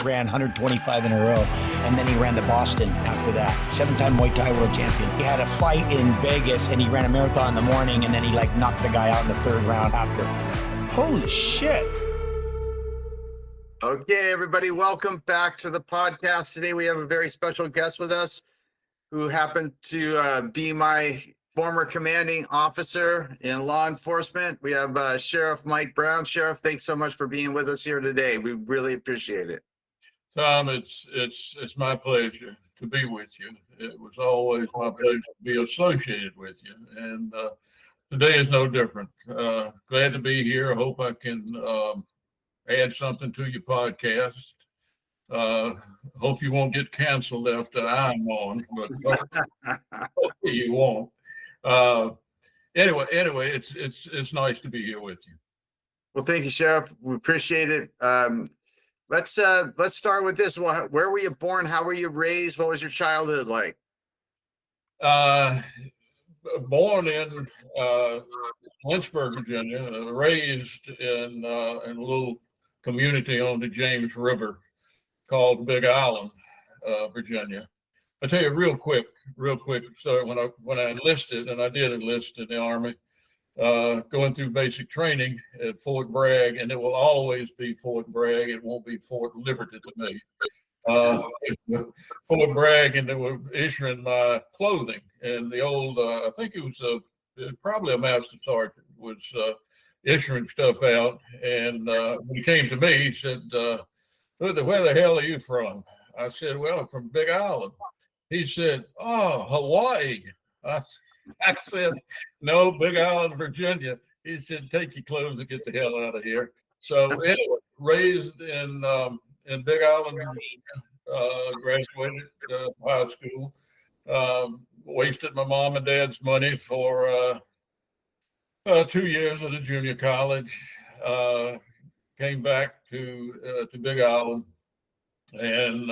ran 125 in a row, and then he ran the Boston after that. 7-time Muay Thai world champion. He had a fight in Vegas, and he ran a marathon in the morning, and then he like knocked the guy out in the third round after. Holy shit. Okay, everybody, welcome back to the podcast. Today we have a very special guest with us who happened to be my former commanding officer in law enforcement. We have Sheriff Mike Brown. Sheriff, thanks so much for being with us here today. We really appreciate it. Tom, it's my pleasure to be with you. It was always my pleasure to be associated with you, and today is no different. Glad to be here. I hope I can add something to your podcast. Hope you won't get canceled after I'm on, but hopefully you won't. Anyway, it's nice to be here with you. Well, thank you, Sheriff. We appreciate it. Let's start with this. Where were you born? How were you raised? What was your childhood like? Born in Lynchburg, Virginia, raised in a little community on the James River called Big Island, Virginia. I'll tell you real quick. So when I enlisted, and I did enlist in the Army, going through basic training at Fort Bragg, and it will always be Fort Bragg. It won't be Fort Liberty to me. Fort Bragg, and they were issuing my clothing, and the old, I think it was probably a master sergeant was issuing stuff out, and when he came to me, he said, where the hell are you from? I said, well, I'm from Big Island. He said, oh, Hawaii. I said, no, Big Island, Virginia. He said, take your clothes and get the hell out of here. So anyway, raised in Big Island, Virginia, graduated high school, wasted my mom and dad's money for 2 years at a junior college, came back to Big Island, and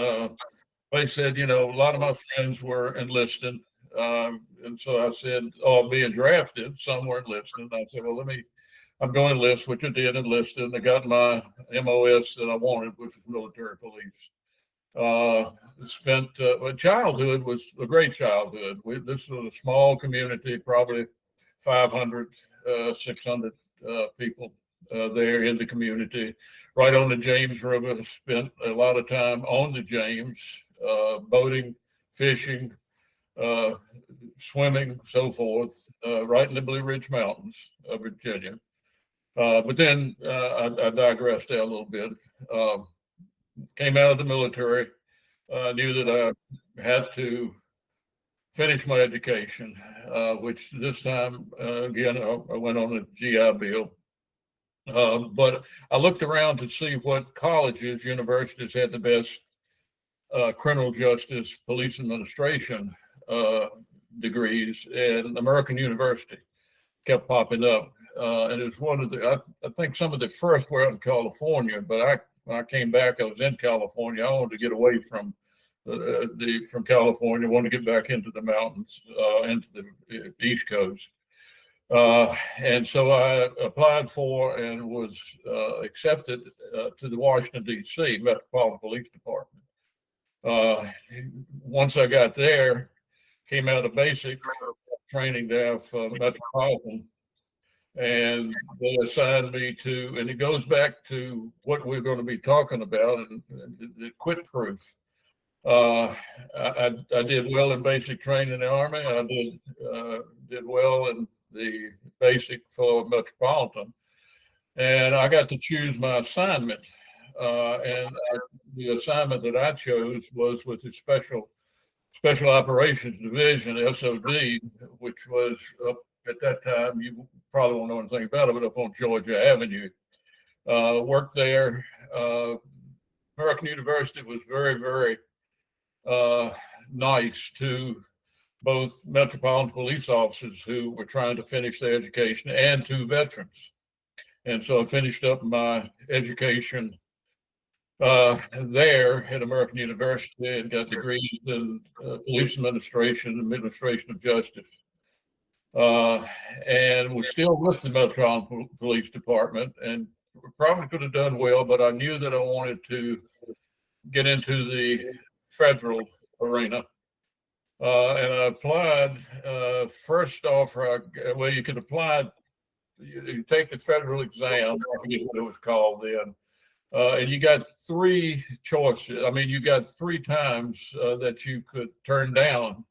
they said, a lot of my friends were enlisted. And so I said, oh, being drafted, some were enlisted. I said, well, I'm going to enlist, which I did, enlisted, and I got my MOS that I wanted, which was military police. Childhood was a great childhood. This was a small community, probably 500, 600 people there in the community, right on the James River. Spent a lot of time on the James, boating, fishing, swimming, so forth, right in the Blue Ridge Mountains of Virginia. But then I digressed there a little bit. Came out of the military, knew that I had to finish my education, which this time, again, I went on a GI Bill. But I looked around to see what colleges, universities had the best criminal justice, police administration degrees, and American University kept popping up. And it was one of the, I think some of the first were out in California, but when I came back, I was in California. I wanted to get away from California, wanted to get back into the mountains, into the East Coast. And so I applied for and was accepted to the Washington, D.C. Metropolitan Police Department. Once I got there, came out of basic training there for Metropolitan, and they assigned me to, and it goes back to what we're going to be talking about, and the Quitproof. I did well in basic training in the Army. I did well in the basic for Metropolitan, and I got to choose my assignment. The assignment that I chose was with the Special Operations Division, SOD, which was up at that time, you probably won't know anything about it, but up on Georgia Avenue. Worked there. American University was very, very nice to both Metropolitan Police officers who were trying to finish their education and to veterans. And so I finished up my education there at American University and got degrees in police administration, administration of justice. And was still with the Metropolitan Police Department and probably could have done well, but I knew that I wanted to get into the federal arena. And I applied first off, well, you could apply, you take the federal exam, I forget what it was called then, and you got three choices. I mean, you got three times that you could turn down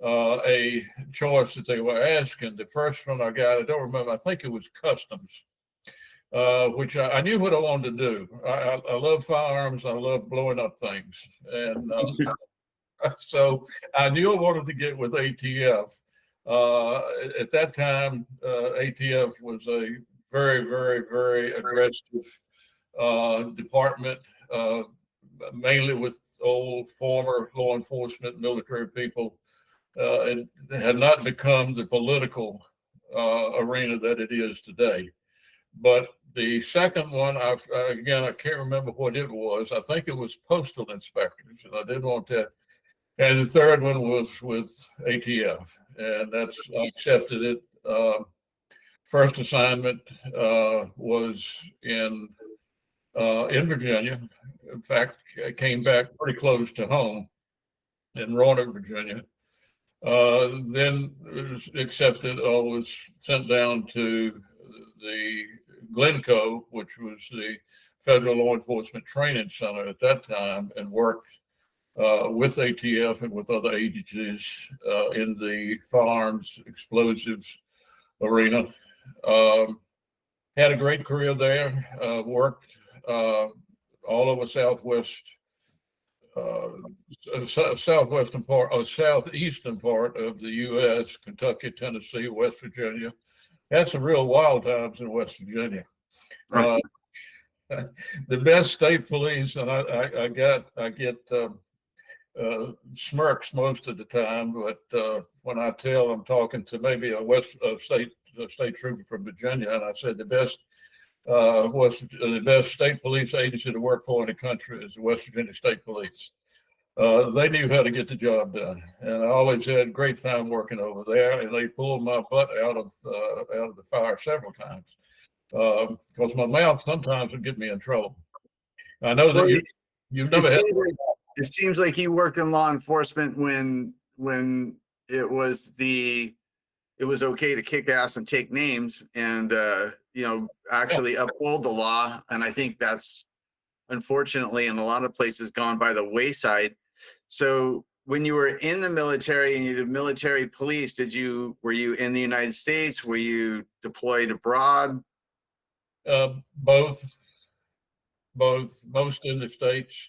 a choice that they were asking. The first one I got, I don't remember, I think it was customs, which I knew what I wanted to do. I love firearms, I love blowing up things. And so I knew I wanted to get with ATF. At that time, ATF was a very, very, very aggressive department, mainly with old former law enforcement, military people. It had not become the political arena that it is today. But the second one, again, I can't remember what it was. I think it was postal inspectors, and I didn't want that. And the third one was with ATF, and I accepted it. First assignment was in Virginia. In fact, I came back pretty close to home in Roanoke, Virginia. Then was accepted, was sent down to the Glencoe, which was the Federal Law Enforcement Training Center at that time, and worked with ATF and with other agencies in the firearms, explosives arena. Had a great career there, worked all over southeastern part of the U.S., Kentucky, Tennessee, West Virginia. Had some real wild times in West Virginia. The best state police, and I get smirks most of the time, but when I tell I'm talking to maybe a state trooper from Virginia, and I said the best state police agency to work for in the country is the West Virginia State Police. They knew how to get the job done, and I always had a great time working over there. And they pulled my butt out of the fire several times because my mouth sometimes would get me in trouble. I know that you've never had. It seems like you worked in law enforcement when it was okay to kick ass and take names and actually uphold the law. And I think that's unfortunately in a lot of places gone by the wayside. So when you were in the military and you did military police, were you in the United States? Were you deployed abroad? Both, most in the States.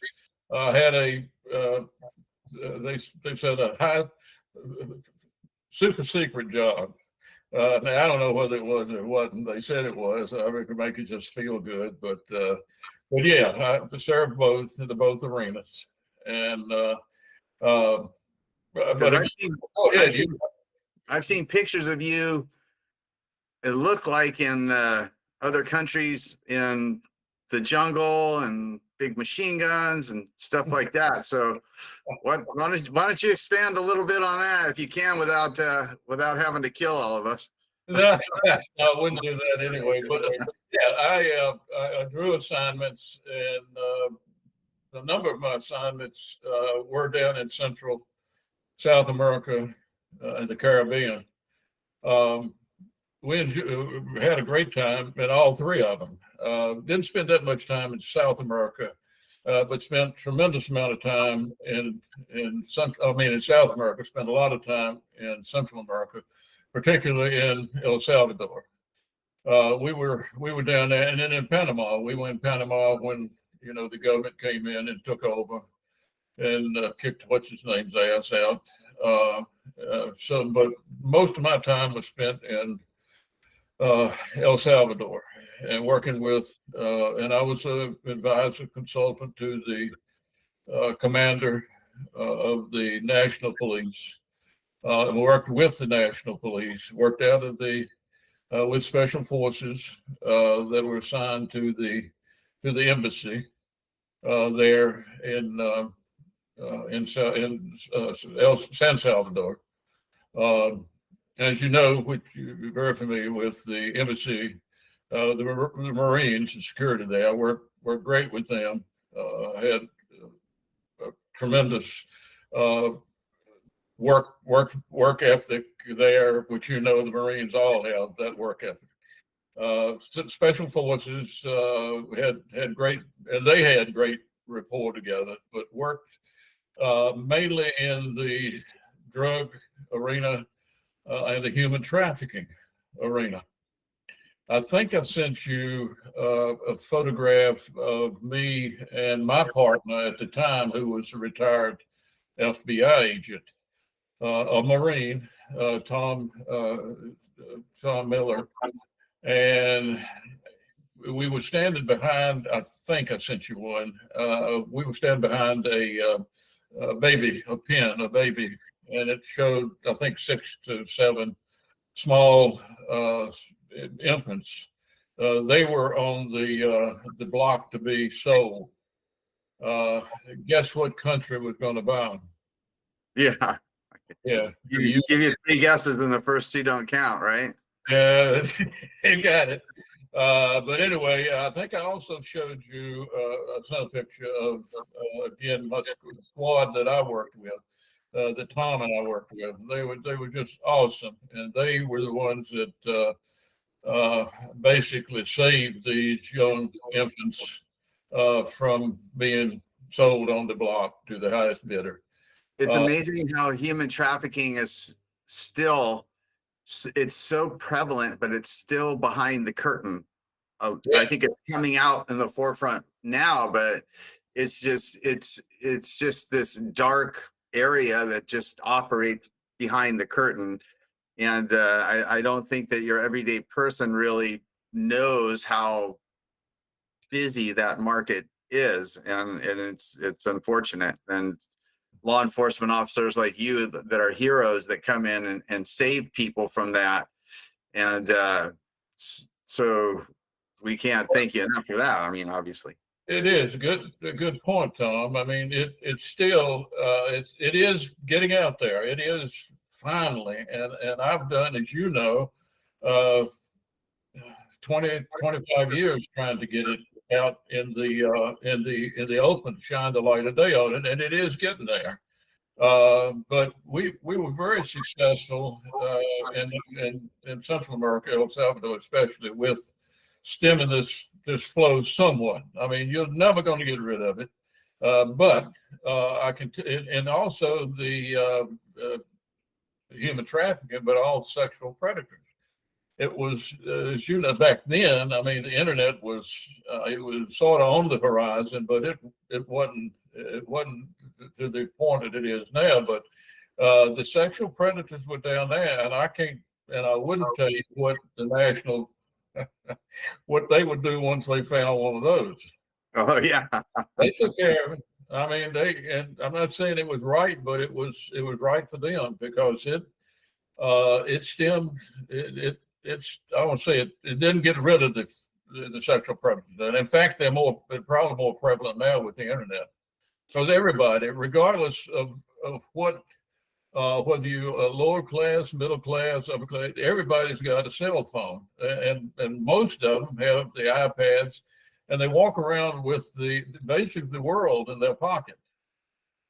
I had they said a high, super secret job. Now I don't know whether it was or it wasn't. They said it was. I reckon make it just feel good, but yeah, I served both arenas, and I've seen pictures of you. It looked like in other countries in the jungle and big machine guns and stuff like that. So why don't you expand a little bit on that if you can without having to kill all of us? No, I wouldn't do that anyway. But yeah, I drew assignments, and a number of my assignments were down in Central South America and the Caribbean. We had a great time in all three of them. Didn't spend that much time in South America, but spent tremendous amount of time in South America. Spent a lot of time in Central America, particularly in El Salvador. We were down there, and then in Panama. We went in Panama when the government came in and took over and kicked what's his name's ass out. But most of my time was spent in El Salvador and working with, and I was an advisor consultant to the commander of the National Police. Worked with the National Police, worked out of with special forces that were assigned to the embassy there in San Salvador. As you know, which you're very familiar with, the embassy, the Marines, the security there, I worked great with them. I had tremendous work ethic there, which the Marines all have that work ethic. Special forces had great, and they had great rapport together, but worked mainly in the drug arena and the human trafficking arena. I think I sent you a photograph of me and my partner at the time, who was a retired FBI agent, a Marine, Tom Miller, and we were standing behind. I think I sent you one. We were standing behind a baby, a baby, and it showed, I think, 6 to 7 small infants. They were on the block to be sold. Guess what country was going to buy them? Yeah. Yeah. Give you 3 guesses and the first 2 don't count, right? Yeah, you got it. But anyway, I think I also showed you a picture of, again, my squad that I worked with, that Tom and I worked with. They were just awesome. And they were the ones that basically saved these young infants from being sold on the block to the highest bidder. It's amazing how human trafficking is still, it's so prevalent, but it's still behind the curtain. Yeah. I think it's coming out in the forefront now, but it's just this dark area that just operates behind the curtain. And I don't think that your everyday person really knows how busy that market is, and it's unfortunate. And law enforcement officers like you that are heroes that come in and save people from that. And so we can't thank you enough for that. I mean, obviously. It is a good point, Tom. I mean, it's still it is getting out there. It is finally, and I've done, as you know, 25 years trying to get it out in the open, shine the light of day on it, and it is getting there. But we were very successful in Central America, El Salvador especially, with stemming this flow somewhat. I mean, you're never going to get rid of it, but I can, and also the human trafficking, but all sexual predators. It was, as you know, back then. I mean, the internet was sort of on the horizon, but it wasn't to the point that it is now. But the sexual predators were down there, and I wouldn't tell you what the national what they would do once they found one of those. Oh yeah, they took care of it. I mean, and I'm not saying it was right, but it was right for them, because it stemmed it's I won't say it didn't get rid of the sexual predators. And in fact, they're probably more prevalent now with the internet, because everybody, regardless of what, whether you are lower class, middle class, upper class, everybody's got a cell phone, and most of them have the iPads, and they walk around with basically the world in their pocket,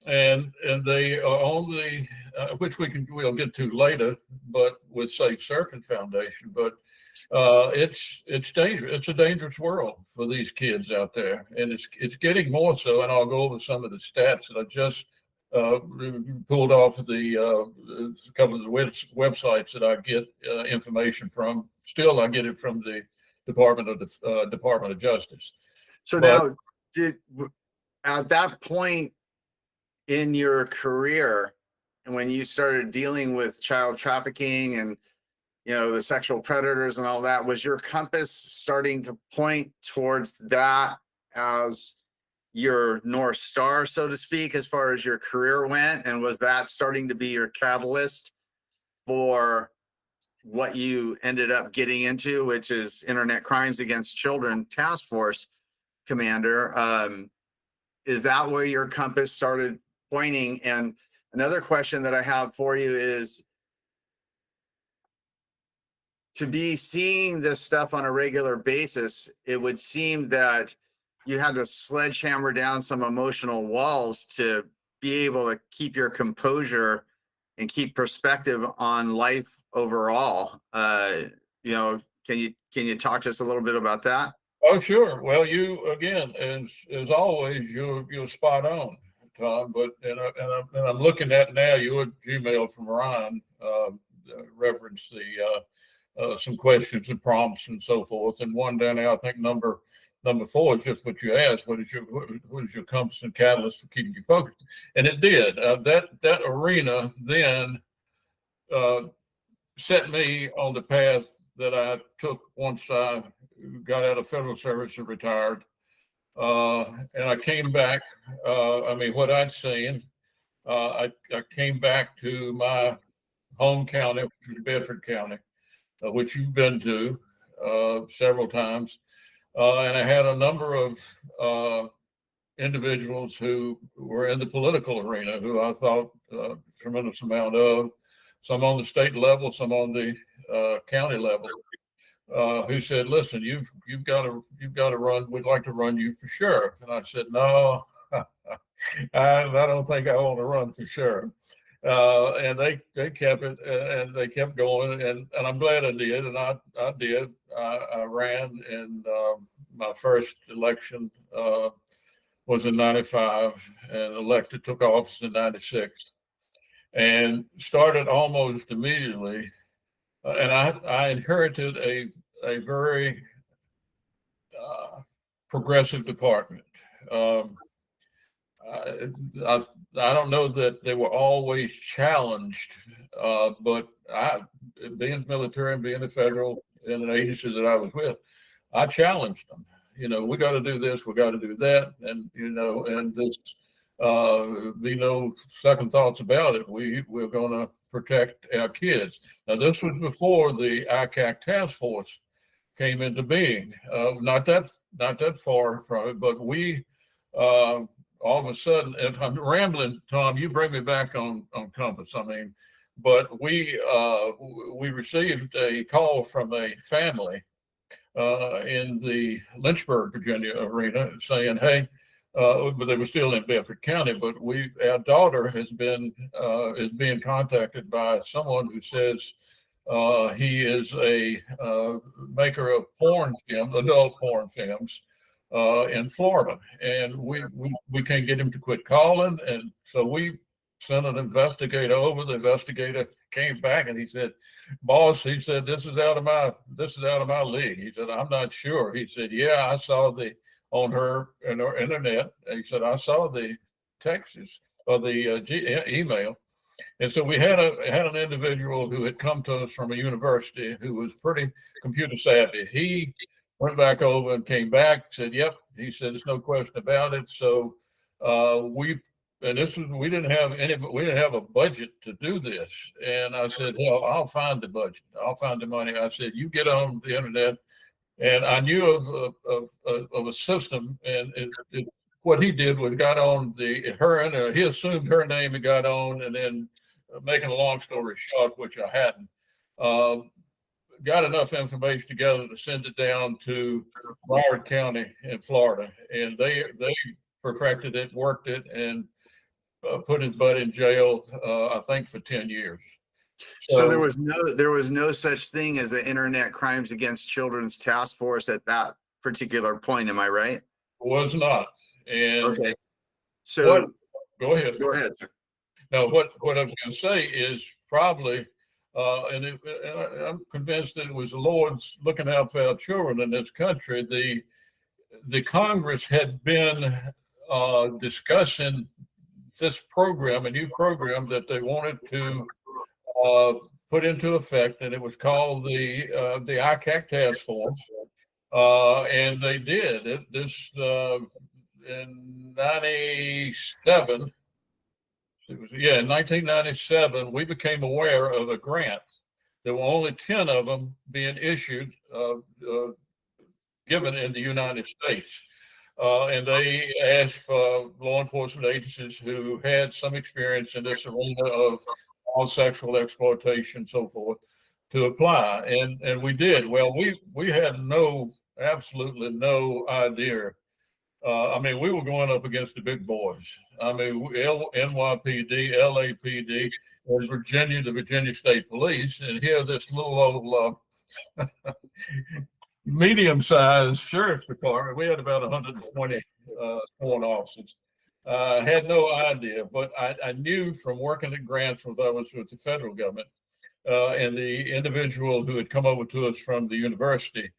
and they are on the which we'll get to later, but with, say, Surfin Foundation. But it's dangerous. It's a dangerous world for these kids out there, and it's getting more so. And I'll go over some of the stats that I just pulled off of a couple of the websites that I get information from. Still, I get it from the Department of Justice. So now, at that point in your career, and when you started dealing with child trafficking and the sexual predators and all that, was your compass starting to point towards that as your North Star, so to speak, as far as your career went? And was that starting to be your catalyst for what you ended up getting into, which is Internet Crimes Against Children Task Force Commander? Is that where your compass started pointing? And another question that I have for you is, to be seeing this stuff on a regular basis, it would seem that you had to sledgehammer down some emotional walls to be able to keep your composure and keep perspective on life overall. You know, can you talk to us a little bit about that? Oh, sure. Well, you again, as always, you're spot on, Tom. But and I'm looking at now your Gmail from Ryan reference the some questions and prompts and so forth, and one down there, I think number 4 is just what you asked. What is your compass and catalyst for keeping you focused? And it did. That arena then set me on the path that I took once I got out of federal service and retired. And I came back. I mean, what I'd seen, I came back to my home county, which was Bedford County, which you've been to several times. And I had a number of individuals who were in the political arena who I thought a tremendous amount of, some on the state level, some on the county level, who said, "Listen, you've got to run. We'd like to run you for sheriff." And I said, "No, I don't think I want to run for sheriff." And they kept it, and they kept going, and I'm glad I did, and I did. I ran, and my first election was in '95, and elected, took office in '96, and started almost immediately. And I inherited a very progressive department. I don't know that they were always challenged, but being military and being a federal in an agency that I was with, I challenged them. You know, we got to do this, we got to do that, and and this be no second thoughts about it. We're going to protect our kids. Now, this was before the ICAC task force came into being. Not that far from it, but we all of a sudden, if I'm rambling, Tom, you bring me back on compass. I mean, but we received a call from a family in the Lynchburg, Virginia arena saying, "Hey," but they were still in Bedford County, but our daughter is being contacted by someone who says he is a maker of adult porn films in Florida, and we can't get him to quit calling, and so we sent an investigator over. The investigator came back and he said, "Boss," he said, this is out of my league." He said, "I'm not sure." He said, "Yeah, I saw on her internet." He said, "I saw the texts or the email." And so we had an individual who had come to us from a university who was pretty computer savvy. He went back over and came back, said, "Yep." He said, "There's no question about it." So we didn't have a budget to do this. And I said, "Hell, I'll find the budget. I'll find the money." I said, "You get on the internet." And I knew of a system, and what he did was got on he assumed her name and got on, and then making a long story short, which I hadn't, got enough information together to send it down to Broward County in Florida, and they perfected it, worked it, and put his butt in jail, I think for 10 years. So there was no such thing as an Internet Crimes Against Children's Task Force at that particular point. Am I right? Was not. And okay. So go ahead. Go ahead. No, what I was going to say is probably, and I'm convinced that it was the Lord's looking out for our children in this country. The Congress had been discussing this program, a new program that they wanted to put into effect, and it was called the ICAC Task Force, and they did it. This in '97. In 1997, we became aware of a grant. There were only 10 of them being issued, given in the United States. And they asked for law enforcement agencies who had some experience in this arena of all sexual exploitation, so forth, to apply. And we did. Well, we had absolutely no idea I mean, we were going up against the big boys. I mean, NYPD, LAPD, and Virginia, the Virginia State Police, and here this little old medium-sized sheriff's department. We had about 120 sworn officers. Had no idea, but I knew from working at grants when I was with the federal government and the individual who had come over to us from the university,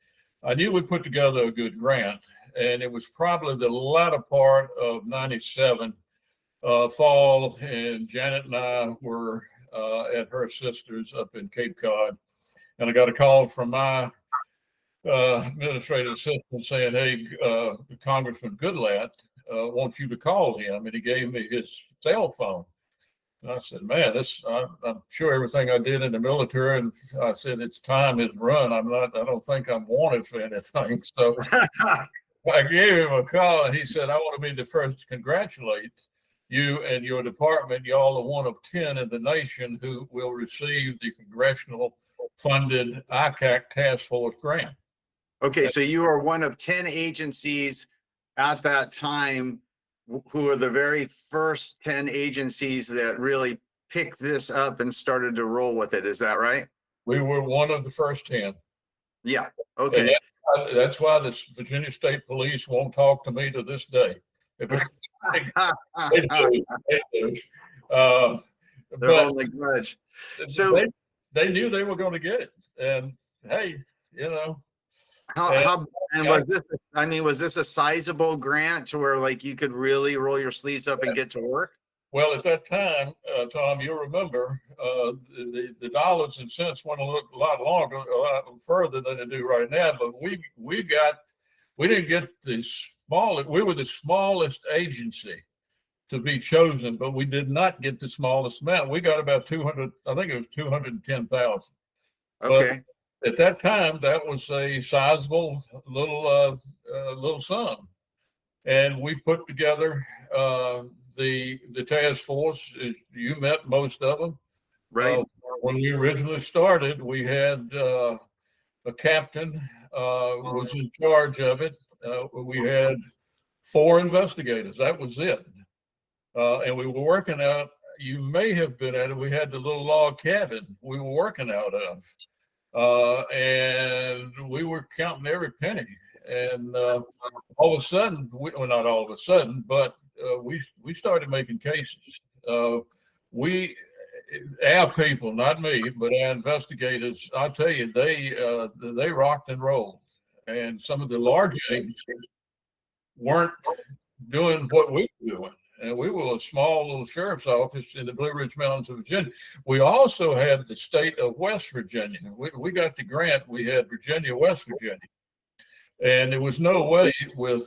I knew we put together a good grant. And it was probably the latter part of 97 fall, and Janet and I were at her sister's up in Cape Cod. And I got a call from my administrative assistant saying, hey, Congressman Goodlatte wants you to call him. And he gave me his cell phone. And I said, man, I'm sure everything I did in the military. And I said, it's time is run. I don't think I'm wanted for anything. So I gave him a call and he said, I want to be the first to congratulate you and your department. Y'all are one of 10 in the nation who will receive the congressional funded ICAC task force grant. Okay, so you are one of 10 agencies at that time who are the very first 10 agencies that really picked this up and started to roll with it. Is that right? We were one of the first 10. Yeah. Okay. That's why the Virginia State Police won't talk to me to this day. They do. They're holding a grudge. So they knew they were going to get it, and hey, you know. Was this a sizable grant to where like you could really roll your sleeves up and get to work? Well, at that time, Tom, you remember the dollars and cents went a lot longer, a lot further than they do right now. But we didn't get the smallest. We were the smallest agency to be chosen, but we did not get the smallest amount. We got about 200. I think it was 210,000. Okay. But at that time, that was a sizable little sum, and we put together the task force. You met most of them, right? When we originally started, we had a captain was in charge of it. We had 4 investigators. That was it, and we were working out. You may have been at it. We had the little log cabin we were working out of. And we were counting every penny, and all of a sudden, not all of a sudden, but we started making cases. Our people, not me, but our investigators, I tell you, they rocked and rolled, and some of the larger agencies weren't doing what we were doing. And we were a small little sheriff's office in the Blue Ridge Mountains of Virginia. We also had the state of West Virginia. We got the grant. We had Virginia, West Virginia. And there was no way with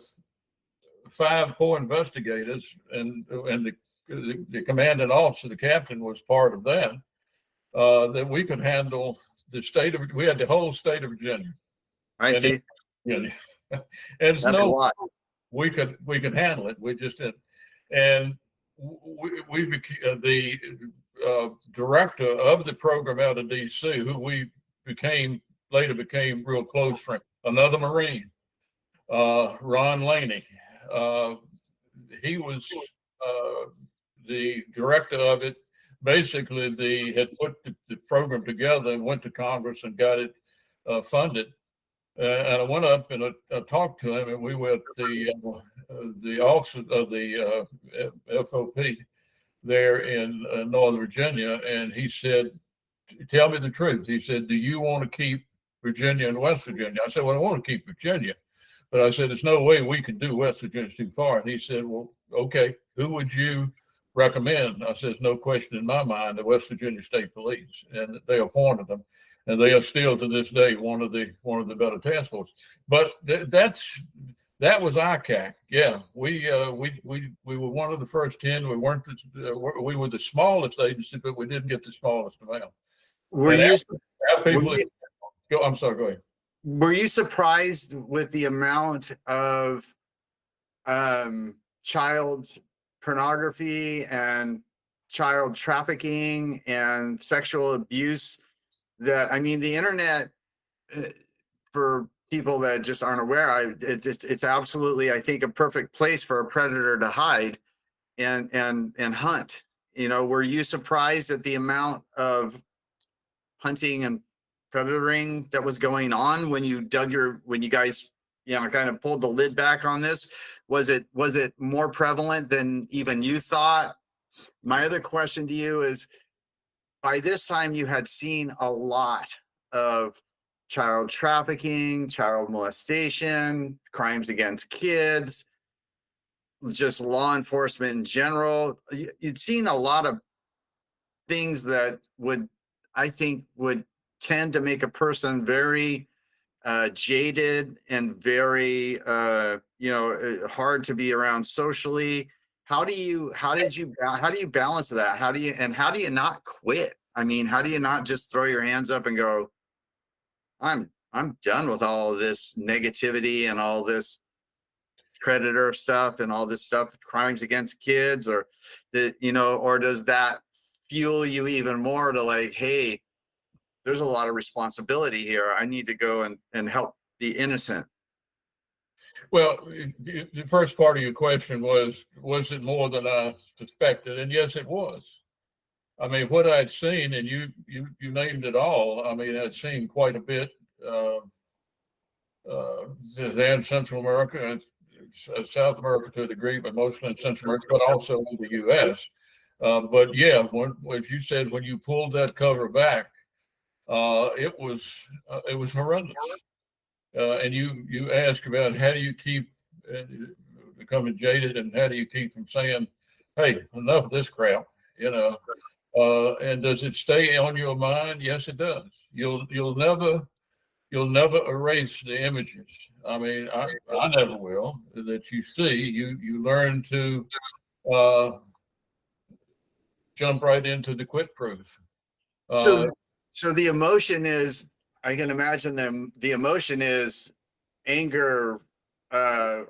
4 investigators and the commanding officer, the captain was part of that, that we could handle we had the whole state of Virginia. I see. And there's That's a lot. We could handle it. We just did. And we became the director of the program out of D.C., who we later became real close friends. Another Marine, Ron Laney. He was the director of it. Basically, had put the program together and went to Congress and got it funded. And I went up and I talked to him, and we were at the office of the FOP there in Northern Virginia, and he said, tell me the truth. He said, do you want to keep Virginia and West Virginia? I said, well, I want to keep Virginia. But I said, there's no way we can do West Virginia, it's too far. And he said, well, okay, who would you recommend? I said, there's no question in my mind, the West Virginia State Police. And they appointed them. And they are still to this day one of the better task forces. But that was ICAC. Yeah, we were one of the first 10. We weren't. We were the smallest agency, but we didn't get the smallest amount. I'm sorry. Go ahead. Were you surprised with the amount of child pornography and child trafficking and sexual abuse? That, I mean, the internet for people that just aren't aware, it's absolutely, I think, a perfect place for a predator to hide and hunt. Were you surprised at the amount of hunting and predatoring that was going on when you guys, kind of pulled the lid back on this? Was it more prevalent than even you thought? My other question to you is, by this time you had seen a lot of child trafficking, child molestation, crimes against kids, just law enforcement in general. You'd seen a lot of things that I think would tend to make a person very jaded and very hard to be around socially. How do you balance that? How do you not quit? I mean, how do you not just throw your hands up and go, I'm done with all of this negativity and all this predator stuff and all this stuff, crimes against kids, or does that fuel you even more to like, hey, there's a lot of responsibility here. I need to go and help the innocent. Well, the first part of your question was it more than I suspected? And yes, it was. I mean, what I'd seen, and you named it all. I mean, I'd seen quite a bit in Central America and South America to a degree, but mostly in Central America, but also in the U.S. But yeah, as you said, when you pulled that cover back, it was horrendous. And you ask about how do you keep becoming jaded, and how do you keep from saying, "Hey, enough of this crap," and does it stay on your mind? Yes, it does. You'll never erase the images. I mean, I never will. That you see, you learn to jump right into the Quitproof. So the emotion is, I can imagine the emotion is anger. I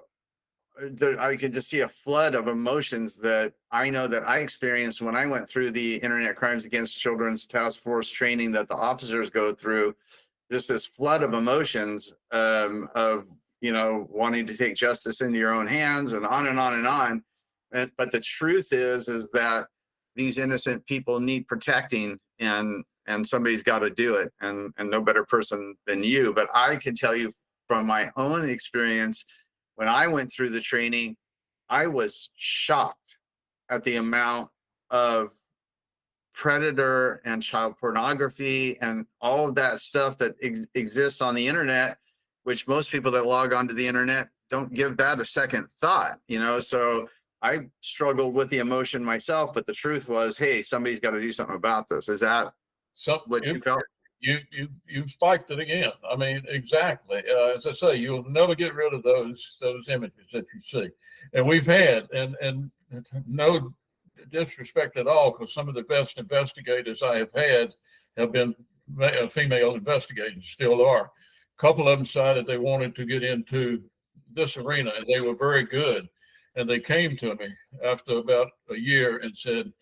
can just see a flood of emotions that I know that I experienced when I went through the Internet Crimes Against Children's Task Force training that the officers go through. Just this flood of emotions of wanting to take justice into your own hands, and on and on and on. But the truth is that these innocent people need protecting, and somebody's got to do it, and no better person than you. But I can tell you from my own experience, when I went through the training, I was shocked at the amount of predator and child pornography and all of that stuff that exists on the internet, which most people that log onto the internet don't give that a second thought. So I struggled with the emotion myself, but the truth was, hey, somebody's got to do something about this. Is that what you felt? You've spiked it again. I mean, exactly. As I say, you'll never get rid of those images that you see, and we've had and no disrespect at all, because some of the best investigators I have had have been female investigators, still are. A couple of them decided they wanted to get into this arena, and they were very good. And they came to me after about a year and said,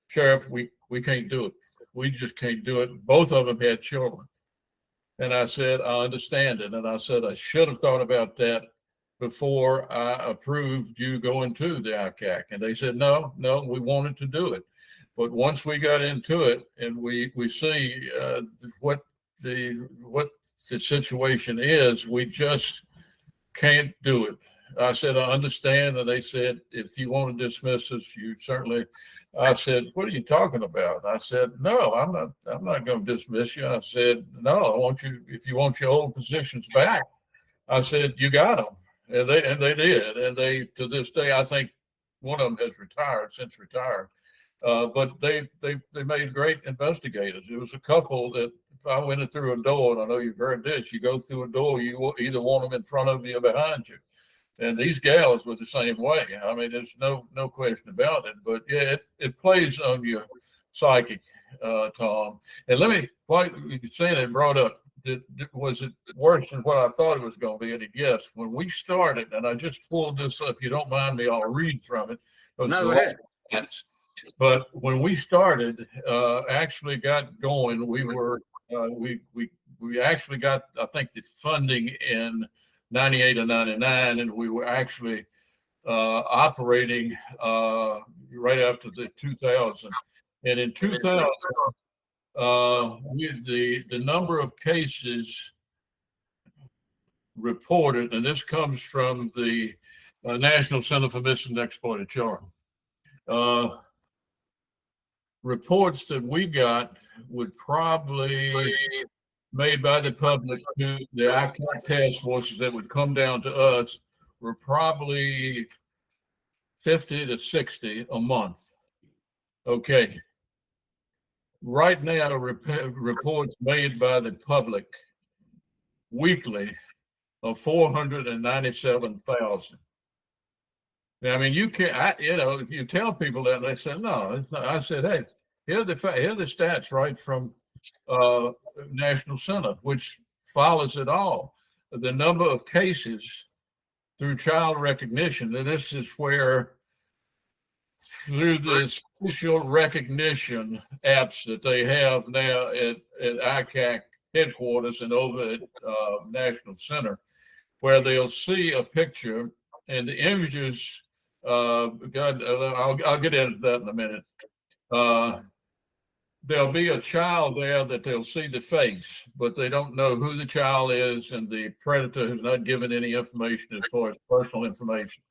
"Sheriff, we can't do it. We just can't do it." Both of them had children. And I said, "I understand it." And I said, "I should have thought about that before I approved you going to the ICAC." And they said, no, we wanted to do it. But once we got into it and we see what the situation is, we just can't do it. I said, "I understand." And they said, "If you want to dismiss us, you certainly." I said, "What are you talking about?" I said, "No, I'm not going to dismiss you." I said, "No, I want you, if you want your old positions back." I said, "You got them." And they did. And they, to this day, I think one of them has since retired. But they made great investigators. It was a couple that, if I went through a door, and I know you've heard this, you go through a door, you either want them in front of you or behind you. And these gals were the same way. I mean, there's no question about it. But yeah, it plays on your psyche, Tom. And let me, while you're saying it, brought up, was it worse than what I thought it was going to be? And yes, when we started, and I just pulled this up, if you don't mind me, I'll read from it. No, go ahead. But when we started, actually got going, we were we we actually got, I think, the funding in 98 or 99, and we were actually operating right after the 2000. And in 2000, the number of cases reported, and this comes from the National Center for Missing and Exploited Children. Reports that we got would probably made by the public to the ICAC task forces that would come down to us were probably 50 to 60 a month. Okay. Right now, reports made by the public weekly of 497,000. I mean, you can't, you tell people that, and they say, no, it's not. I said, hey, here are the stats right from National Center, which follows it all. The number of cases through child recognition, and this is where through the facial recognition apps that they have now at ICAC headquarters and over at National Center, where they'll see a picture and the images. I'll get into that in a minute. There'll be a child there that they'll see the face, but they don't know who the child is, and the predator has not given any information as far as personal information.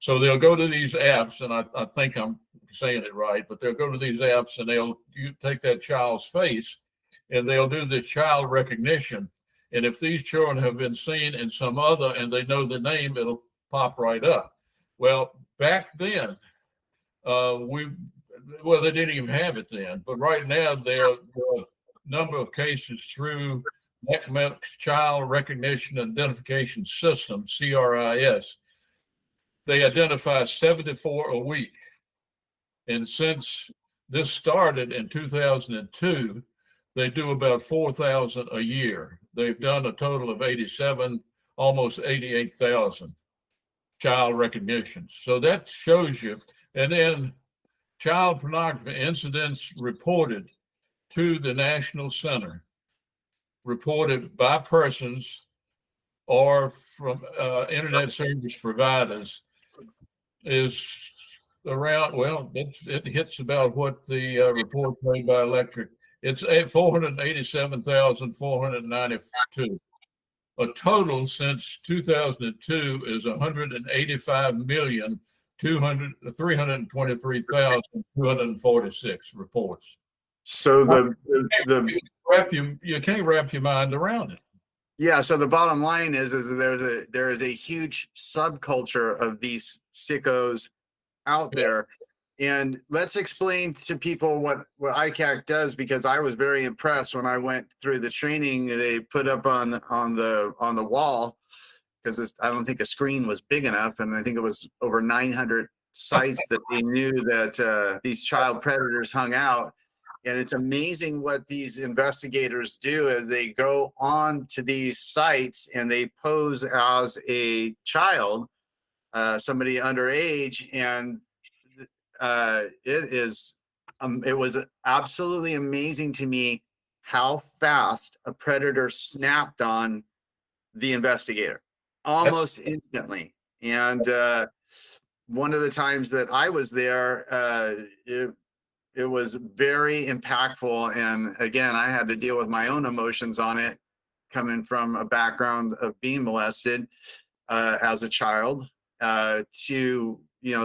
So they'll go to these apps, and I think I'm saying it right, but they'll go to these apps and you take that child's face, and they'll do the child recognition. And if these children have been seen in some other, and they know the name, it'll pop right up. Well, back then, they didn't even have it then, but right now there are a number of cases through Child Recognition Identification System, CRIS. They identify 74 a week. And since this started in 2002, they do about 4,000 a year. They've done a total of 87, almost 88,000 child recognitions. So that shows you. And then child pornography incidents reported to the National Center, reported by persons or from internet service providers, is around, it hits about what the report made by Electric. It's 487,492. A total since 2002 is 185,323,246 reports. So you can't wrap your mind around it. Yeah. So the bottom line is there is a huge subculture of these sickos out there. And let's explain to people what ICAC does, because I was very impressed when I went through the training they put up on the wall, because I don't think a screen was big enough, and I think it was over 900 sites that they knew that these child predators hung out. And it's amazing what these investigators do as they go on to these sites and they pose as a child, somebody underage, and it was absolutely amazing to me how fast a predator snapped on the investigator, almost instantly. And one of the times that I was there, it was very impactful. And again, I had to deal with my own emotions on it, coming from a background of being molested as a child, to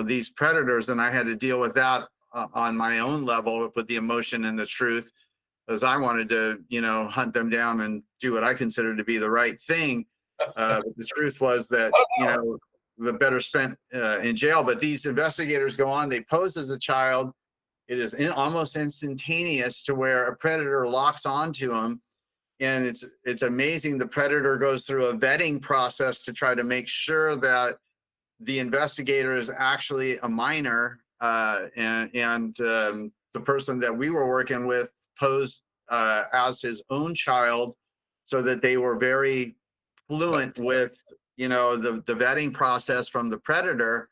these predators, and I had to deal with that on my own level with the emotion and the truth, as I wanted to hunt them down and do what I considered to be the right thing. But the truth was that the better spent in jail. But these investigators go on, they pose as a child. It is almost instantaneous to where a predator locks onto them, and it's amazing. The predator goes through a vetting process to try to make sure that the investigator is actually a minor, and the person that we were working with posed as his own child, so that they were very fluent with the vetting process from the predator.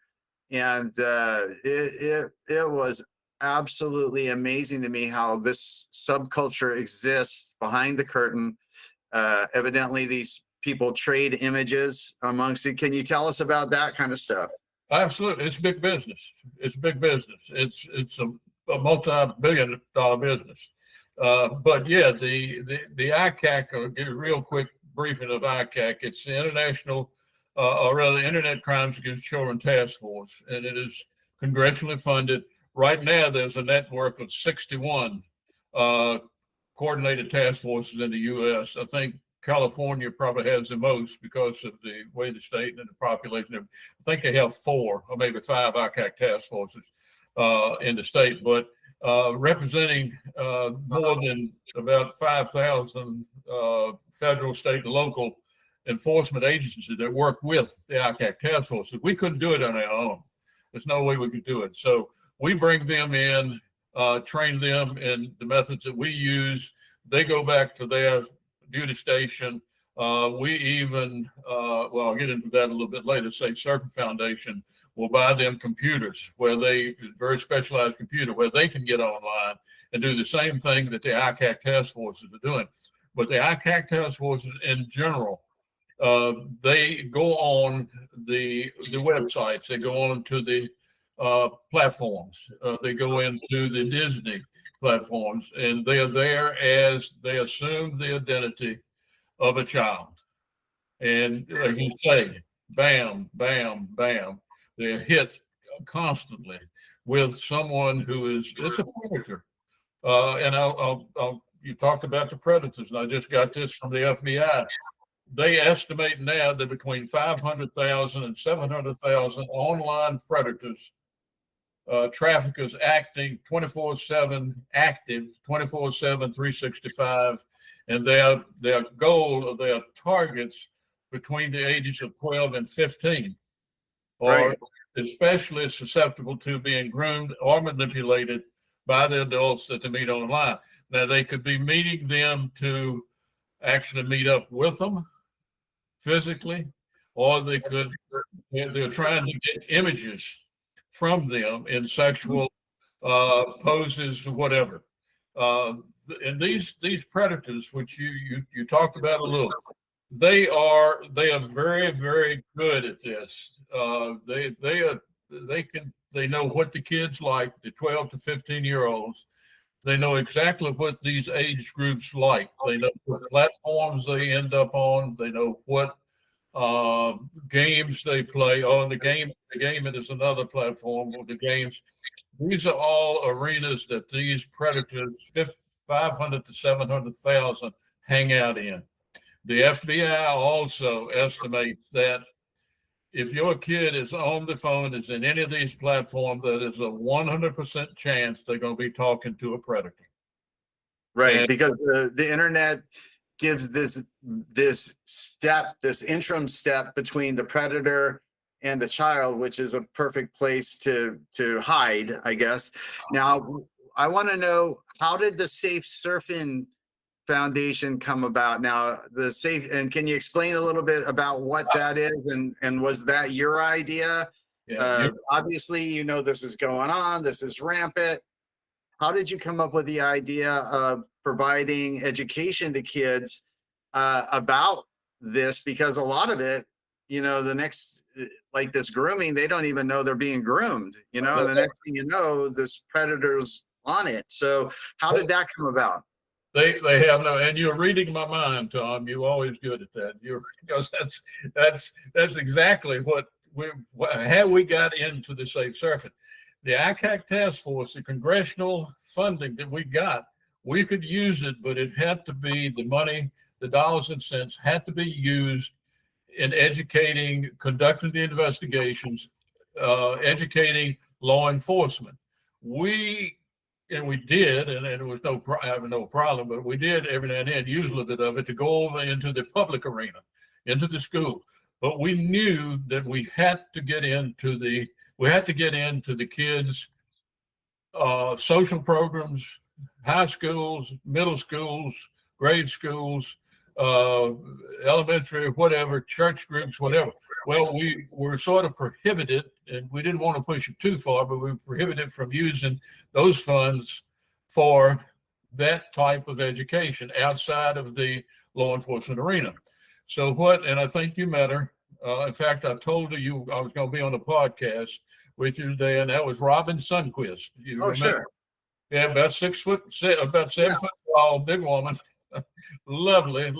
And it was absolutely amazing to me how this subculture exists behind the curtain. Evidently, these people trade images amongst it. Can you tell us about that kind of stuff? Absolutely. It's big business. It's big business. It's a multi-billion-dollar business. But yeah, the ICAC, I'll give you a real quick briefing of ICAC. It's the International, or rather Internet Crimes Against Children Task Force, and it is congressionally funded. Right now, there's a network of 61 coordinated task forces in the U.S. I think California probably has the most because of the way the state and the population. I think they have 4 or maybe 5 ICAC task forces in the state, but representing more than about 5,000 federal, state, and local enforcement agencies that work with the ICAC task forces. We couldn't do it on our own. There's no way we could do it. So we bring them in, train them in the methods that we use. They go back to their duty station. We even, well, I'll get into that a little bit later, say Surfin Foundation will buy them computers very specialized computer where they can get online and do the same thing that the ICAC task forces are doing. But the ICAC task forces in general, they go on the websites, they go on to the platforms, they go into the Disney platforms, and they are there as they assume the identity of a child. And like you say, bam, bam, bam, they're hit constantly with someone who is, it's a predator. And you talked about the predators, and I just got this from the FBI. They estimate now that between 500,000 and 700,000 online predators, traffickers acting 24/7, active 24/7, 365, and their goal of their targets between the ages of 12 and 15 are especially susceptible to being groomed or manipulated by the adults that they meet online. Now, they could be meeting them to actually meet up with them physically, or they're trying to get images from them in sexual poses or whatever. And these predators, which you talked about a little, they are very, very good at this. They know what the kids like, the 12 to 15-year-olds. They know exactly what these age groups like. They know what platforms they end up on. They know what games they play. Oh, and the game is another platform with the games. These are all arenas that these predators, 500 to 700,000, hang out in. The FBI also estimates that if your kid is on the phone, is in any of these platforms, that is a 100% chance they're going to be talking to a predator. Right, and, because the internet gives this interim step between the predator and the child, which is a perfect place to hide, I guess. Now, I want to know, how did the Safe Surfin Foundation come about? Now, and can you explain a little bit about what that is, and was that your idea? Obviously, you know this is going on, this is rampant. How did you come up with the idea of providing education to kids about this? Because a lot of it, like this grooming, they don't even know they're being groomed, and the next thing you know, this predator's on it. So how did that come about? They have no, and you're reading my mind, Tom. You're always good at that. Because that's exactly how we got into the Safe Surfing. The ICAC task force, the congressional funding that we got, we could use it, but it had to be the money, the dollars and cents had to be used in educating, conducting the investigations, educating law enforcement. We did, and it was no problem, but we did every now and then use a little bit of it to go over into the public arena, into the schools. But we knew that we had to get into the kids' social programs, high schools, middle schools, grade schools, elementary, whatever, church groups, whatever. Well, we were sort of prohibited, and we didn't want to push it too far, but we were prohibited from using those funds for that type of education outside of the law enforcement arena. So what, and I think you met her. In fact, I told you I was going to be on the podcast with you today, and that was Robin Sundquist. You Oh, remember? sure. Yeah, about 6 foot, about 7 Yeah. foot tall, big woman. Lovely. I'm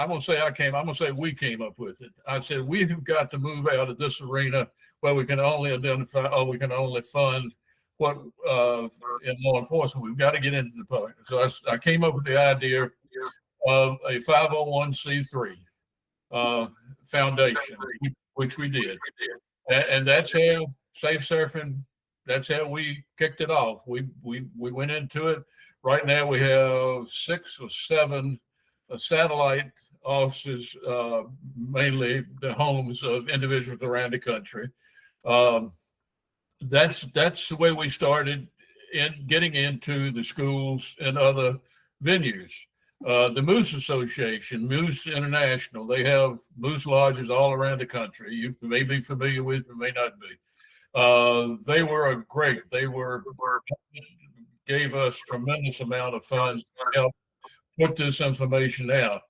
gonna say I'm gonna say we came up with it. I said we've got to move out of this arena where we can only identify or we can only fund what in law enforcement. We've got to get into the public. So I came up with the idea of a 501c3 foundation, which we did, and that's how Safe Surfing. That's how we kicked it off. We went into it. Right now we have 6 or 7 satellite offices, mainly the homes of individuals around the country. That's the way we started in getting into the schools and other venues. The Moose Association, Moose International, they have moose lodges all around the country. You may be familiar with, you may not be. They were great. They gave us tremendous amount of funds to help put this information out.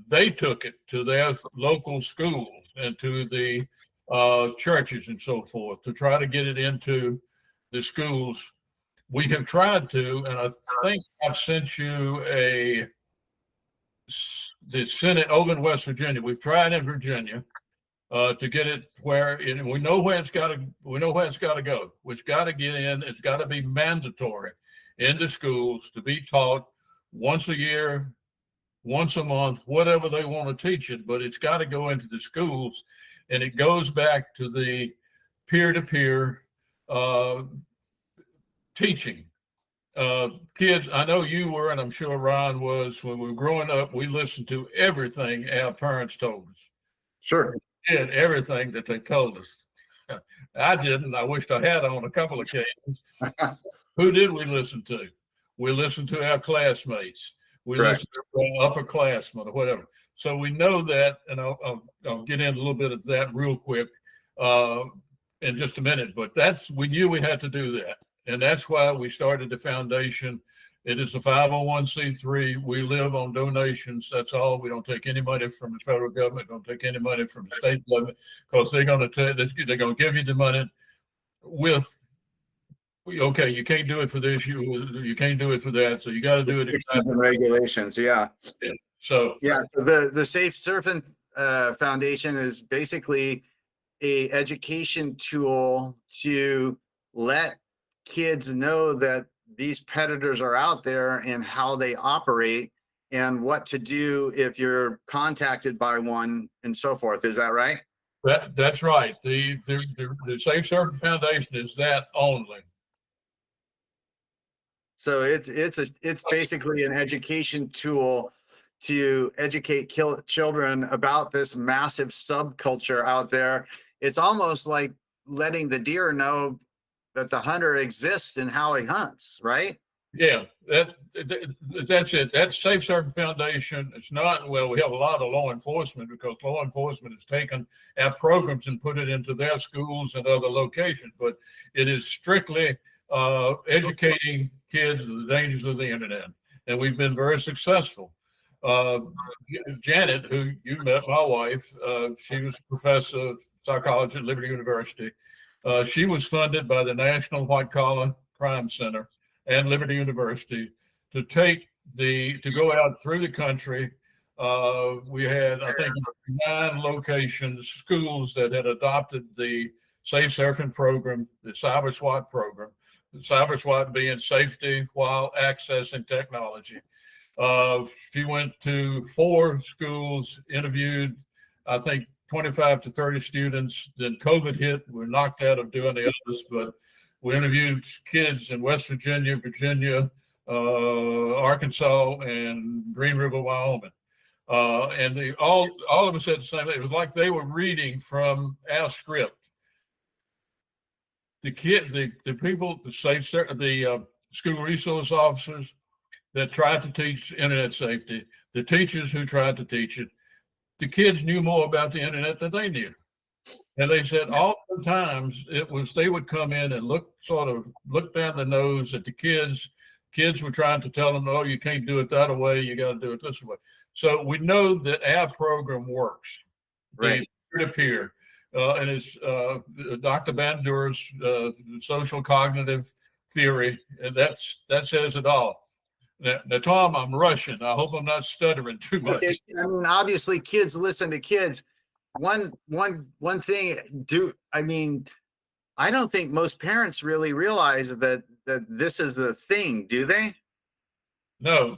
They took it to their local schools and to the churches and so forth to try to get it into the schools. We have tried to, and I think I've sent you the Senate over in West Virginia. We've tried in Virginia to get it where we know where it's got to. We know where it's got to go. It's got to get in. It's got to be mandatory in the schools to be taught once a year, once a month, whatever they want to teach it. But it's got to go into the schools, and it goes back to the peer-to-peer teaching. Kids, I know you were, and I'm sure Ron was, when we were growing up, we listened to everything our parents told us. Sure. Did everything that they told us. I didn't. I wished I had on a couple of occasions. Who did we listen to? We listened to our classmates. We Correct. listened to upperclassmen or whatever. So we know that, and I'll get into a little bit of that real quick in just a minute. But we knew we had to do that. And that's why we started the foundation. It is a 501c3. We live on donations. That's all. We don't take any money from the federal government. Don't take any money from the state government, because they're going to give you the money with, okay, you can't do it for this. You can't do it for that. So you got to do it. Exactly. Regulations. Yeah. So the Safe Surfing Foundation is basically a education tool to let kids know that these predators are out there and how they operate and what to do if you're contacted by one and so forth. Is that right? That's right. The Safe Surfing Foundation is that only. So it's basically an education tool to educate children about this massive subculture out there. It's almost like letting the deer know that the hunter exists and how he hunts, right? Yeah, that's it. That's Safe Surfing Foundation. It's not, well, we have a lot of law enforcement, because law enforcement has taken our programs and put it into their schools and other locations, but it is strictly educating kids of the dangers of the internet. And we've been very successful. Janet, who you met, my wife, she was a professor of psychology at Liberty University. She was funded by the National White Collar Crime Center and Liberty University to go out through the country. We had, I think, 9 locations, schools that had adopted the Safe Surfing program, the Cyber SWAT program, the Cyber SWAT being safety while accessing technology. She went to 4 schools, interviewed, I think, 25 to 30 students. Then COVID hit. We were knocked out of doing the others, but we interviewed kids in West Virginia, Arkansas, and Green River, Wyoming. And all of them said the same thing. It was like they were reading from our script. The people, the school resource officers that tried to teach internet safety, the teachers who tried to teach it, the kids knew more about the internet than they knew. And they said oftentimes they would come in and look down the nose at the kids kids were trying to tell them, oh, you can't do it that way. You got to do it this way. So we know that our program works. Right. Peer-to-peer. And it's Dr. Bandura's social cognitive theory, and that says it all. Now, Tom, I'm Russian. I hope I'm not stuttering too much. Okay. I mean, obviously, kids listen to kids. One thing. I don't think most parents really realize that this is the thing. Do they? No.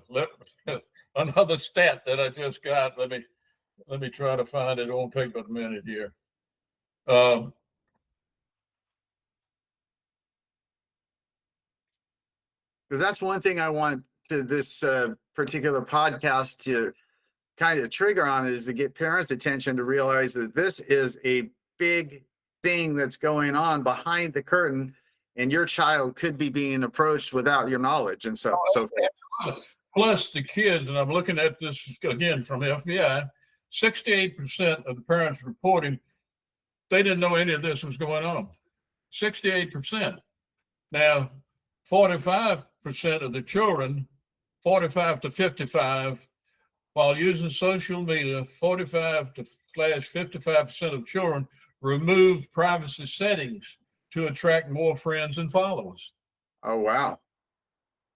Another stat that I just got. Let me try to find it. It won't take but a minute here. Because that's one thing I want to this particular podcast to kind of trigger on, is to get parents' attention to realize that this is a big thing that's going on behind the curtain, and your child could be being approached without your knowledge. And so plus the kids, and I'm looking at this again from FBI, 68% of the parents reporting they didn't know any of this was going on. 68%. Now, 45% of the children, 45 to 55, while using social media, 45 to 55% of children remove privacy settings to attract more friends and followers. Oh, wow.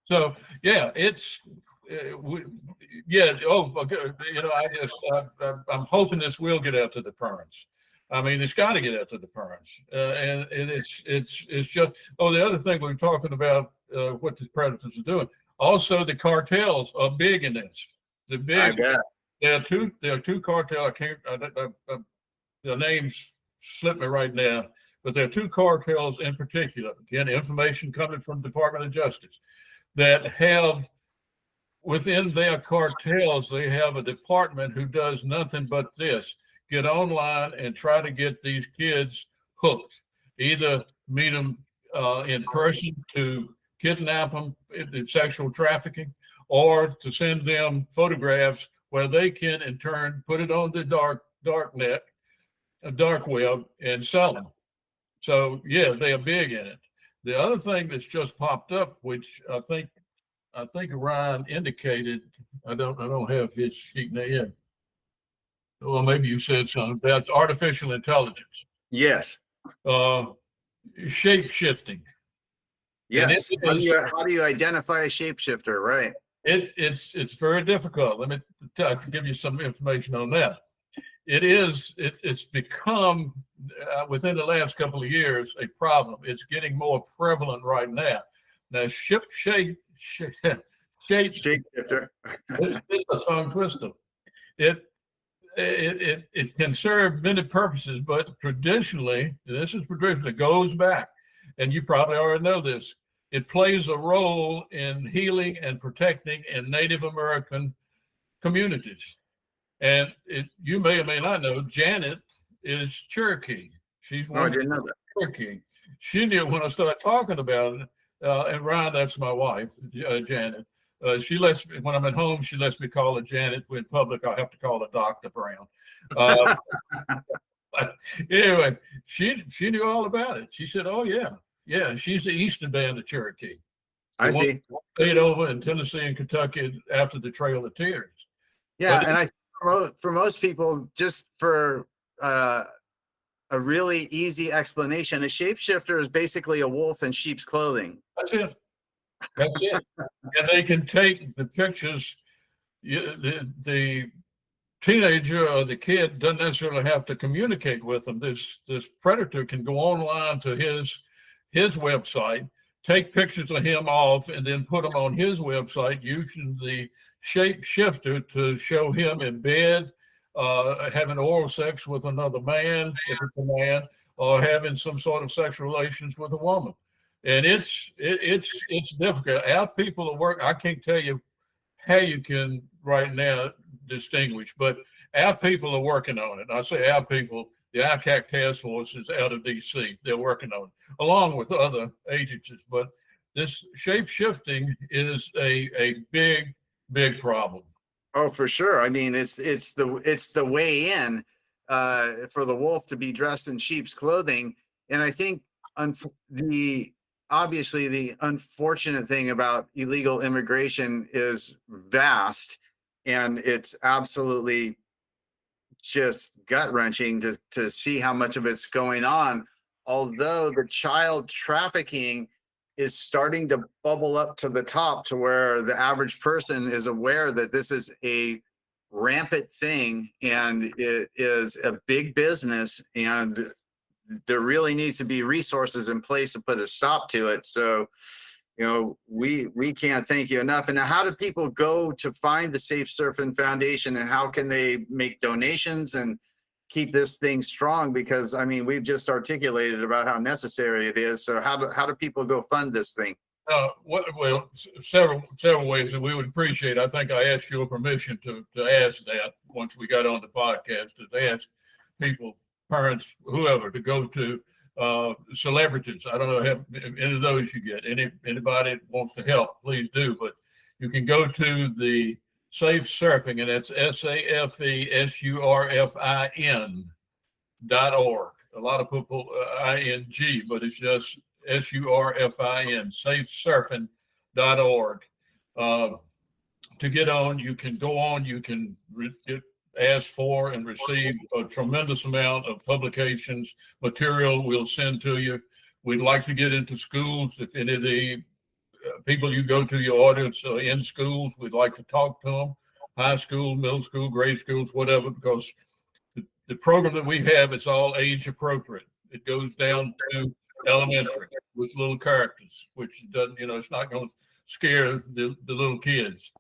So, yeah, it's, I'm hoping this will get out to the parents. I mean, it's got to get out to the parents. And it's just, the other thing we were talking about, what the predators are doing. Also, the cartels are big in this. The big, I bet. there are two cartels. The names slip me right now, but there are two cartels in particular. Again, information coming from the Department of Justice that have within their cartels, they have a department who does nothing but this: get online and try to get these kids hooked. Either meet them in person to kidnap them in sexual trafficking, or to send them photographs where they can in turn put it on the dark net, a dark web, and sell them. So yeah, they are big in it. The other thing that's just popped up, which I think Ryan indicated, I don't have his sheet yet. Well, maybe you said something about artificial intelligence. Yes. Shape shifting. Yes. How do you identify a shapeshifter? Right. It's very difficult. Let me give you some information on that. It's become within the last couple of years a problem. It's getting more prevalent right now. Now, shapeshifter. It's a tongue twister. It can serve many purposes, but traditionally, it goes back, and you probably already know this. It plays a role in healing and protecting in Native American communities. And you may or may not know, Janet is Cherokee. She's one. I didn't know that. Cherokee. She knew when I started talking about it. And Ryan, that's my wife, Janet. She lets me, when I'm at home, she lets me call her Janet. When in public, I have to call her Dr. Brown. But anyway, she knew all about it. She said, "Oh yeah, she's the Eastern Band of Cherokee." I see. Stayed over in Tennessee and Kentucky after the Trail of Tears. Yeah, and I for most people, just for a really easy explanation, a shapeshifter is basically a wolf in sheep's clothing. That's it. And they can take the pictures. The teenager or the kid doesn't necessarily have to communicate with them. This predator can go online to his website, take pictures of him off, and then put them on his website using the shapeshifter to show him in bed, having oral sex with another man, if it's a man, or having some sort of sexual relations with a woman. And it's difficult. Our people at work, I can't tell you how you can right now distinguish, but our people are working on it. I say our people, the ICAC task force is out of DC. They're working on it, along with other agencies. But this shape shifting is a big problem. Oh, for sure. I mean, it's the way in for the wolf to be dressed in sheep's clothing, and I think obviously the unfortunate thing about illegal immigration is vast, and it's absolutely just gut wrenching to see how much of it's going on. Although the child trafficking is starting to bubble up to the top to where the average person is aware that this is a rampant thing and it is a big business, and there really needs to be resources in place to put a stop to it. So, we can't thank you enough. And now, how do people go to find the Safe Surfing Foundation, and how can they make donations and keep this thing strong? Because I mean, we've just articulated about how necessary it is. So how do people go fund this thing? Several ways that we would appreciate. I think I asked your permission to ask that once we got on the podcast, to ask people, parents, whoever, to go to celebrities. I don't know if any of those you get. Anybody that wants to help, please do. But you can go to the Safe Surfing, and it's SAFESURFIN.org. A lot of people ING, but it's just SURFIN, safesurfing.org. To get on, you can go on, you can get asked for and receive a tremendous amount of publications, material we'll send to you. We'd like to get into schools. If any of the people you go to, your audience, are in schools, we'd like to talk to them, high school, middle school, grade schools, whatever, because the program that we have, it's all age appropriate. It goes down to elementary with little characters, which doesn't, it's not going to scare the little kids,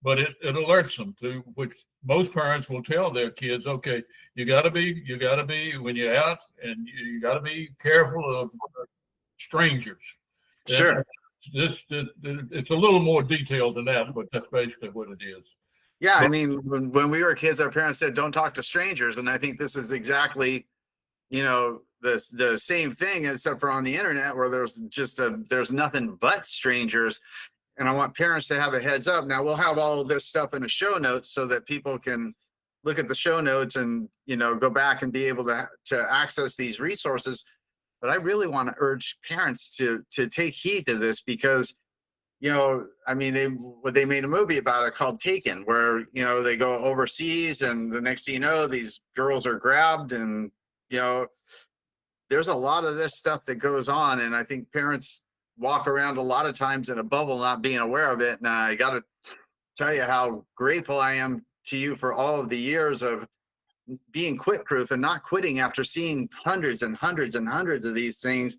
but it alerts them to, which most parents will tell their kids, okay, you got to be when you're out, and you got to be careful of strangers. Sure. It's a little more detailed than that, but that's basically what it is. Yeah, I mean, when we were kids, our parents said, "Don't talk to strangers," and I think this is exactly, the same thing, except for on the internet, where there's nothing but strangers. And I want parents to have a heads up. Now, we'll have all of this stuff in a show notes so that people can look at the show notes and, go back and be able to access these resources. But I really want to urge parents to take heed to this, because, I mean, they made a movie about it called Taken, where, they go overseas, and the next thing you know, these girls are grabbed, and, there's a lot of this stuff that goes on. And I think parents walk around a lot of times in a bubble, not being aware of it. And I got to tell you how grateful I am to you for all of the years of being Quitproof and not quitting after seeing hundreds and hundreds and hundreds of these things.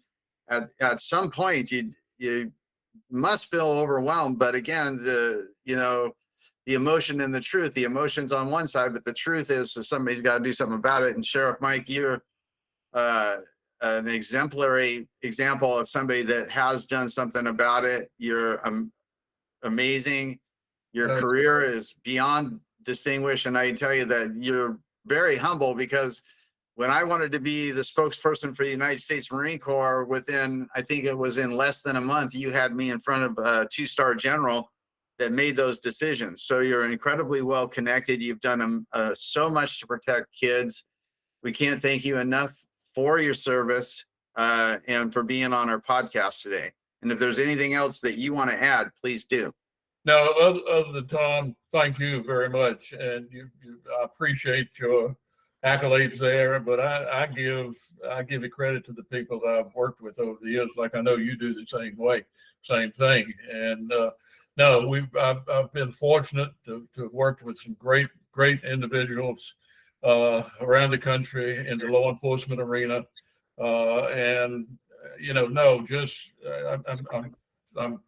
At some point, you must feel overwhelmed. But again, the emotion and the truth, the emotion's on one side, but the truth is, so somebody's got to do something about it. And Sheriff Mike, you're an exemplary example of somebody that has done something about it. You're amazing. Your career is beyond distinguished. And I tell you that you're very humble, because when I wanted to be the spokesperson for the United States Marine Corps, I think it was in less than a month, you had me in front of a 2-star general that made those decisions. So you're incredibly well connected. You've done so much to protect kids. We can't thank you enough for your service and for being on our podcast today. And if there's anything else that you want to add, please do. No, other than Tom, thank you very much. And I appreciate your accolades there, but I give it credit to the people that I've worked with over the years. Like I know you do the same thing. And I've been fortunate to have worked with some great individuals around the country in the law enforcement arena, I'm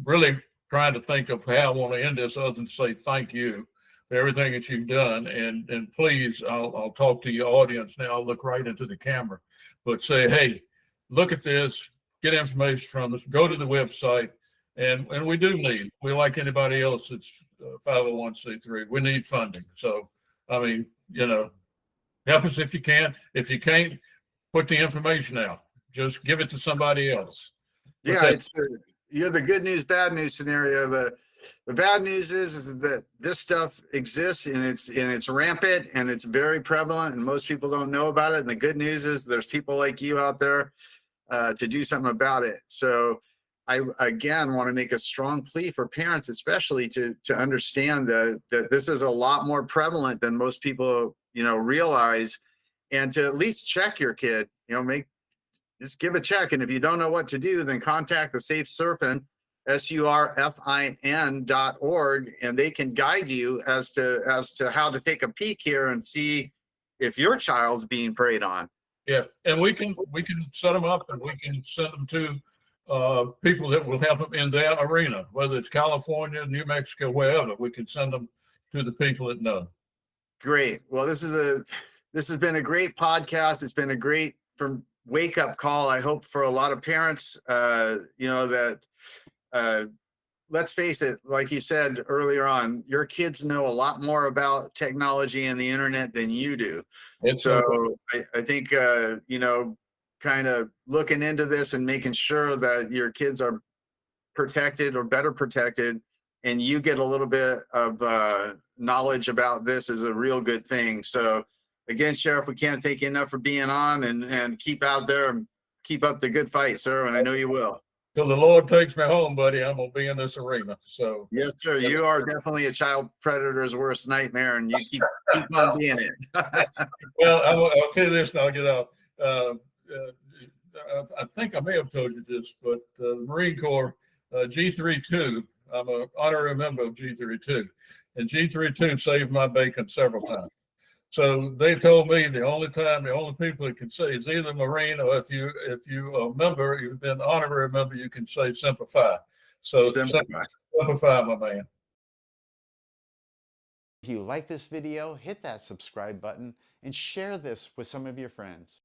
really trying to think of how I want to end this other than to say thank you for everything that you've done, and please, I'll talk to your audience now. I'll look right into the camera, but say, hey, look at this, get information from us, go to the website, and we like anybody else that's 501c3, we need funding. So I mean, help us if you can. If you can't, put the information out. Just give it to somebody else. Yeah, you're the good news, bad news scenario. The bad news is that this stuff exists, and it's rampant, and it's very prevalent, and most people don't know about it. And the good news is there's people like you out there to do something about it. So I again want to make a strong plea for parents, especially to understand that this is a lot more prevalent than most people realize, and to at least check your kid. Just give a check, and if you don't know what to do, then contact the Safe Surfin, surfin.org, and they can guide you as to how to take a peek here and see if your child's being preyed on. Yeah, and we can set them up, and we can send them to people that will help them in their arena, whether it's California, New Mexico, wherever. We can send them to the people that know. Great. Well, this has been a great podcast. It's been a great wake up call, I hope, for a lot of parents. That let's face it, like you said earlier on, your kids know a lot more about technology and the internet than you do. I think kind of looking into this and making sure that your kids are protected or better protected, and you get a little bit of knowledge about this is a real good thing. So again, Sheriff, we can't thank you enough for being on, and keep out there and keep up the good fight, sir. And I know you will. Till the Lord takes me home, buddy, I'm gonna be in this arena. So yes, sir. You are definitely a child predator's worst nightmare, and you keep on being it. Well, I'll tell you this, and I'll get out. I think I may have told you this, but the Marine Corps, G32, I'm an honorary member of G32, and G32 saved my bacon several times. So they told me the only people that can say is either Marine, or if you a member, you've been honorary member, you can say Semper Fi. So Semper Fi, my man. If you like this video, hit that subscribe button and share this with some of your friends.